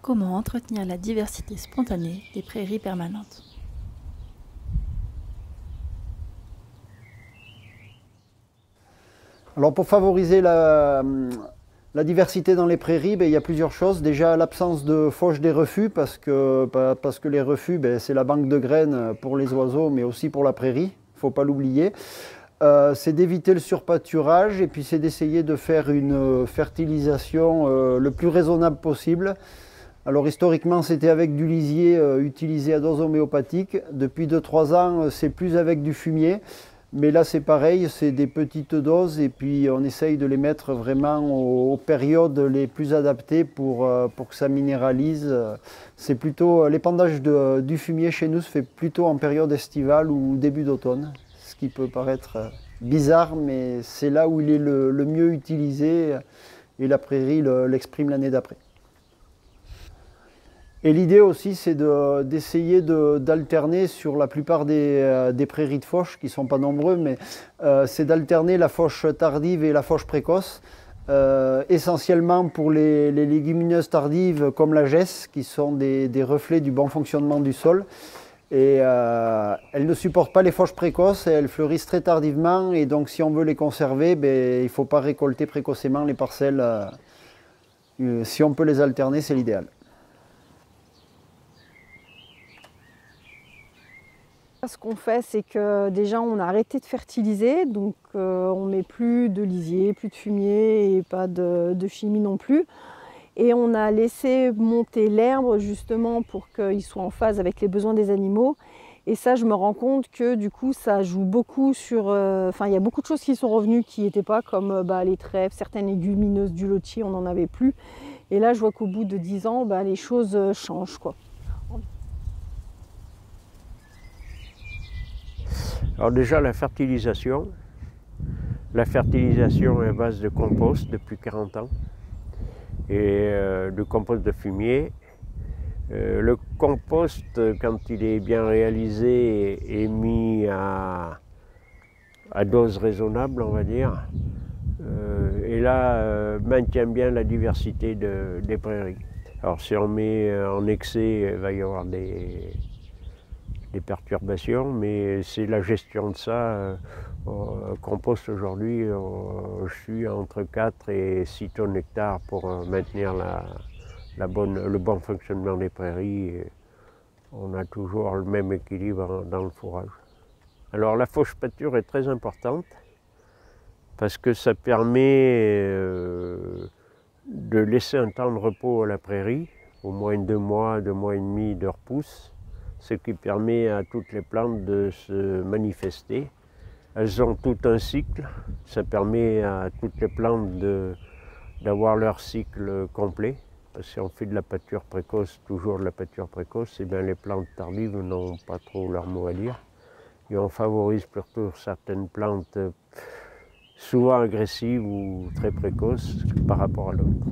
Comment entretenir la diversité spontanée des prairies permanentes? Alors pour favoriser la diversité dans les prairies, il y a plusieurs choses. Déjà l'absence de fauche des refus, parce que les refus, c'est la banque de graines pour les oiseaux, mais aussi pour la prairie, il ne faut pas l'oublier. C'est d'éviter le surpâturage et puis c'est d'essayer de faire une fertilisation le plus raisonnable possible. Alors historiquement c'était avec du lisier utilisé à dose homéopathique. Depuis 2-3 ans c'est plus avec du fumier. Mais là c'est pareil, c'est des petites doses et puis on essaye de les mettre vraiment aux périodes les plus adaptées pour que ça minéralise. C'est plutôt l'épandage du fumier chez nous se fait plutôt en période estivale ou début d'automne. Ce qui peut paraître bizarre, mais c'est là où il est le mieux utilisé et la prairie l'exprime l'année d'après. Et l'idée aussi, c'est d'essayer d'alterner sur la plupart des prairies de fauche, qui ne sont pas nombreux, mais c'est d'alterner la fauche tardive et la fauche précoce, essentiellement pour les légumineuses tardives comme la gesse, qui sont des reflets du bon fonctionnement du sol. Et elles ne supportent pas les fauches précoces, et elles fleurissent très tardivement, et donc si on veut les conserver, il ne faut pas récolter précocement les parcelles. Si on peut les alterner, c'est l'idéal. Ce qu'on fait, c'est que déjà on a arrêté de fertiliser, donc on ne met plus de lisier, plus de fumier et pas de chimie non plus. Et on a laissé monter l'herbe justement pour qu'il soit en phase avec les besoins des animaux. Et ça, je me rends compte que du coup, ça joue beaucoup sur... il y a beaucoup de choses qui sont revenues qui n'étaient pas, comme les trèfles, certaines légumineuses du lotier, on n'en avait plus. Et là, je vois qu'au bout de 10 ans, les choses changent, quoi. Alors déjà la fertilisation est à base de compost depuis 40 ans et de compost de fumier. Le compost, quand il est bien réalisé, est mis à dose raisonnable, on va dire, et là maintient bien la diversité des prairies. Alors si on met en excès, il va y avoir des perturbations, mais c'est la gestion de ça. Compost aujourd'hui, je suis entre 4 et 6 tonnes hectares pour maintenir le bon fonctionnement des prairies. Et on a toujours le même équilibre dans le fourrage. Alors la fauche pâture est très importante parce que ça permet de laisser un temps de repos à la prairie, au moins 2 mois, 2 mois et demi de repousse, ce qui permet à toutes les plantes de se manifester. Elles ont tout un cycle, ça permet à toutes les plantes d'avoir leur cycle complet. Si on fait de la pâture précoce, toujours de la pâture précoce, et bien les plantes tardives n'ont pas trop leur mot à dire. Et on favorise plutôt certaines plantes souvent agressives ou très précoces par rapport à d'autres.